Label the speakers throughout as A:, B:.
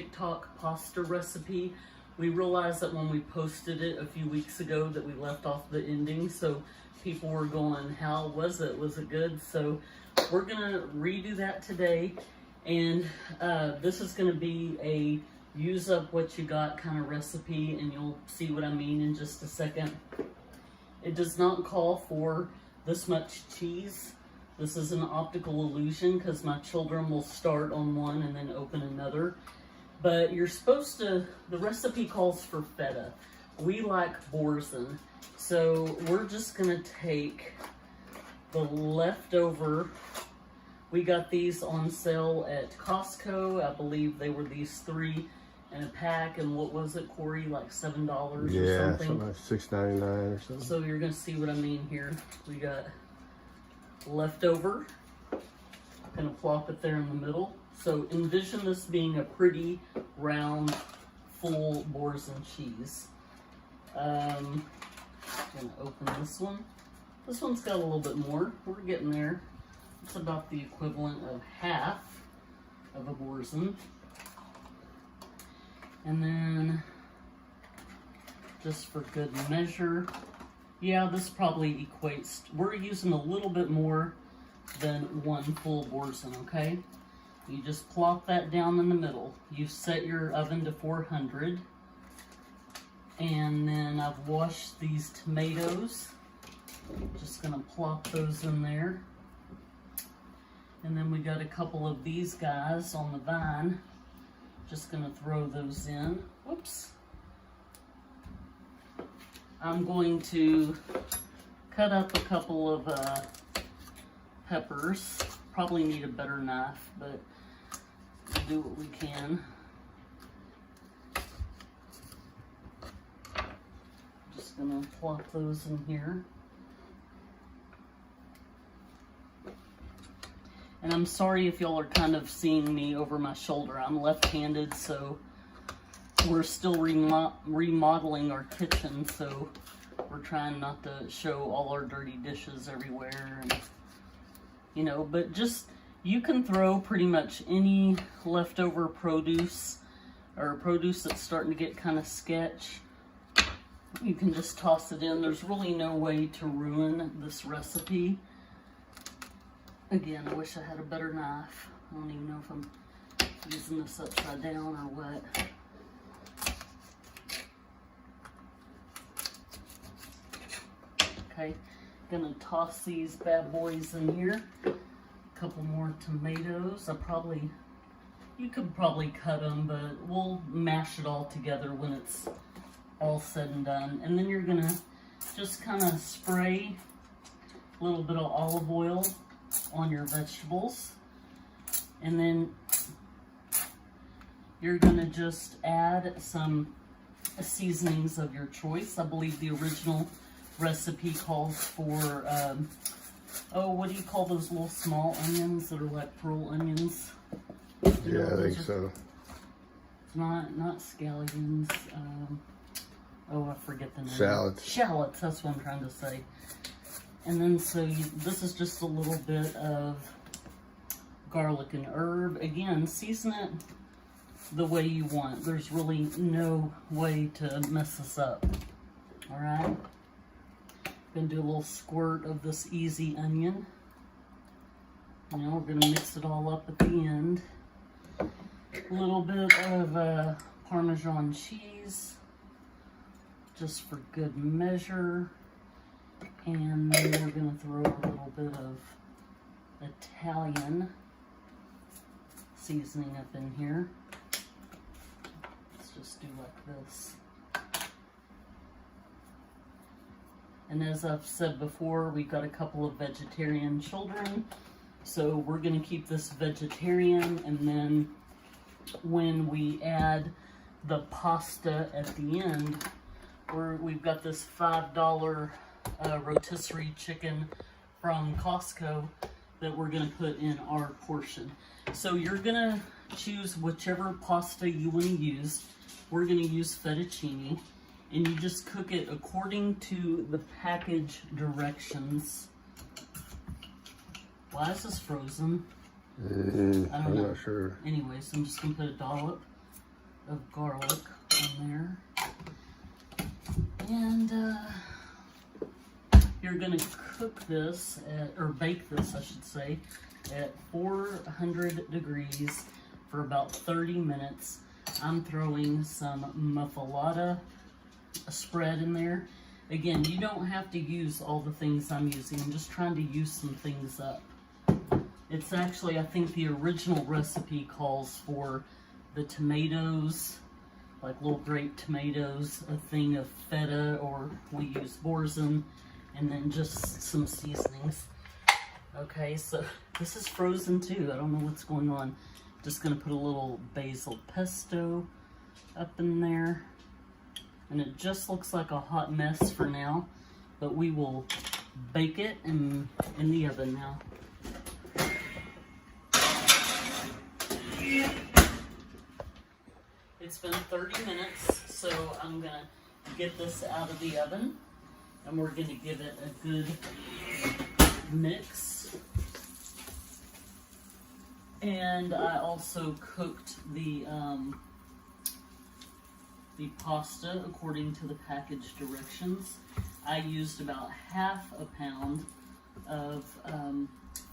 A: TikTok pasta recipe. We realized that when we posted it a few weeks ago that we left off the ending, so people were going, how was it? Was it good? So we're gonna redo that today, and this is gonna be a use up what you got kind of recipe, and you'll see what I mean in just a second. It does not call for this much cheese. This is an optical illusion because my children will start on one and then open another. But you're supposed to, the recipe calls for feta. We like Boursin. So we're just gonna take the leftover. We got these on sale at Costco. I believe they were these 3 in a pack. And what was it, Corey? Like $7 or something?
B: Yeah, something like $6.99 or something.
A: So you're gonna see what I mean here. We got leftover. Gonna plop it there in the middle. So envision this being a pretty round, full Boursin cheese. I'm gonna open this one. This one's got a little bit more. We're getting there. It's about the equivalent of half of a Boursin. And then, just for good measure, yeah, this probably equates, we're using a little bit more than 1 full Boursin, okay? You just plop that down in the middle. You set your oven to 400. And then I've washed these tomatoes. Just gonna plop those in there. And then we got a couple of these guys on the vine. Just gonna throw those in. Whoops. I'm going to cut up a couple of peppers. Probably need a better knife, but we'll do what we can. Just gonna plop those in here. And I'm sorry if y'all are kind of seeing me over my shoulder. I'm left-handed, so we're still remodeling our kitchen, so we're trying not to show all our dirty dishes everywhere. And, you know, but just, you can throw pretty much any leftover produce, or produce that's starting to get kind of sketch. You can just toss it in. There's really no way to ruin this recipe. Again, I wish I had a better knife. I don't even know if I'm using this upside down or what. Okay, gonna toss these bad boys in here. A couple more tomatoes. You could probably cut them, but we'll mash it all together when it's all said and done. And then you're gonna just kind of spray a little bit of olive oil on your vegetables, and then you're gonna just add some seasonings of your choice. I believe the original recipe calls for oh, what do you call those little small onions that are like pearl onions?
B: Yeah, I think so.
A: It's not scallions. Oh, I forget the name.
B: Shallots.
A: Shallots, that's what I'm trying to say. And then so this is just a little bit of garlic and herb. Again, season it the way you want. There's really no way to mess this up. All right. Gonna do a little squirt of this easy onion. Now we're gonna mix it all up at the end. A little bit of Parmesan cheese, just for good measure. And then we're going to throw a little bit of Italian seasoning up in here. Let's just do like this. And as I've said before, we've got a couple of vegetarian children, so we're going to keep this vegetarian, and then when we add the pasta at the end, we've got this $5 rotisserie chicken from Costco that we're going to put in our portion. So you're going to choose whichever pasta you want to use. We're going to use fettuccine, and you just cook it according to the package directions. Why is this frozen?
B: I'm not sure.
A: Anyways, I'm just going to put a dollop of garlic on there. And you're gonna cook this or bake this, I should say, at 400 degrees for about 30 minutes. I'm throwing some muffalata spread in there. Again, you don't have to use all the things I'm using. I'm just trying to use some things up. It's actually, I think the original recipe calls for the tomatoes, like little grape tomatoes, a thing of feta, or we use Boursin, and then just some seasonings. Okay, so this is frozen too. I don't know what's going on. Just gonna put a little basil pesto up in there. And it just looks like a hot mess for now, but we will bake it in the oven now. It's been 30 minutes, so I'm gonna get this out of the oven, and we're gonna give it a good mix. And I also cooked the pasta according to the package directions. I used about half a pound of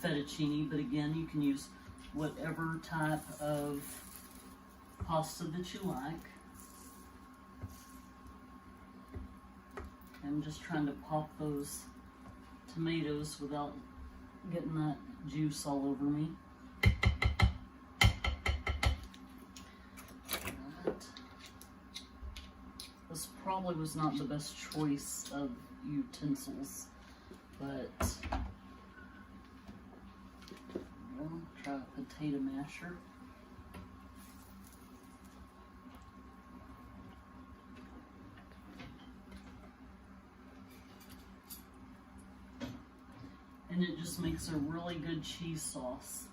A: fettuccine, but again, you can use whatever type of pasta that you like. I'm just trying to pop those tomatoes without getting that juice all over me. This probably was not the best choice of utensils, but we'll try a potato masher. And it just makes a really good cheese sauce,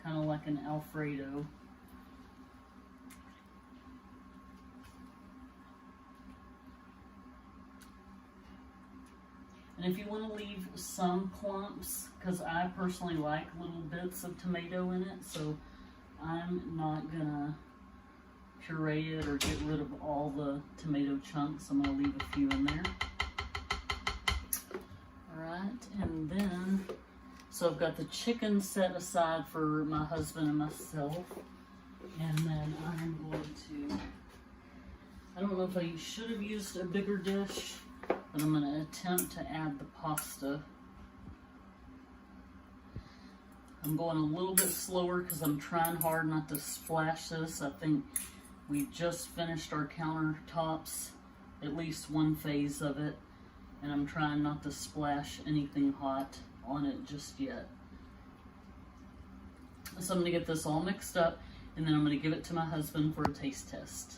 A: kind of like an Alfredo. And if you want to leave some clumps, because I personally like little bits of tomato in it, so I'm not gonna puree it or get rid of all the tomato chunks. I'm gonna leave a few in there. Alright, and then, so I've got the chicken set aside for my husband and myself. And then I'm going to, I don't know if I should have used a bigger dish, but I'm going to attempt to add the pasta. I'm going a little bit slower because I'm trying hard not to splash this. I think we just finished our countertops, at least one phase of it, and I'm trying not to splash anything hot on it just yet. So I'm going to get this all mixed up, and then I'm going to give it to my husband for a taste test.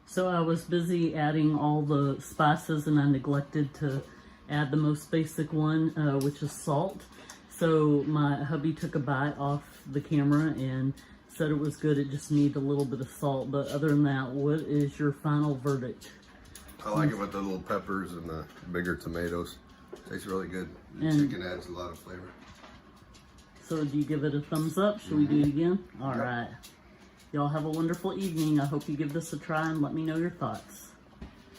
A: So I was busy adding all the spices, and I neglected to add the most basic one, which is salt. So my hubby took a bite off the camera and said it was good. It just needed a little bit of salt. But other than that, what is your final verdict?
B: I like it with the little peppers and the bigger tomatoes. Tastes really good. The chicken adds a lot of flavor.
A: So do you give it a thumbs up? Should we do it again? All right. Y'all have a wonderful evening. I hope you give this a try and let me know your thoughts.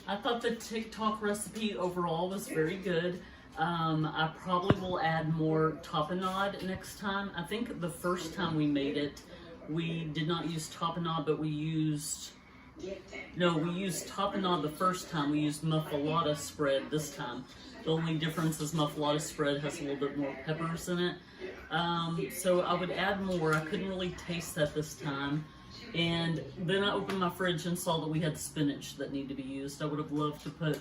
A: I thought the Tik Tok recipe overall was very good. I probably will add more tapenade next time. I think the first time we made it, we did not use tapenade, but we used tapenade the first time. We used muffalata spread this time. The only difference is muffalata spread has a little bit more peppers in it. So I would add more. I couldn't really taste that this time. And then I opened my fridge and saw that we had spinach that needed to be used. I would have loved to put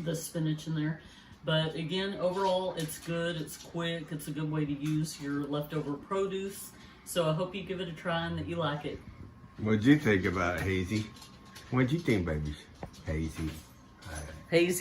A: the spinach in there. But again, overall, it's good, it's quick, it's a good way to use your leftover produce. So I hope you give it a try and that you like it.
B: What'd you think about it, Hazy? What'd you think, babies? Hazy.
A: Hazy.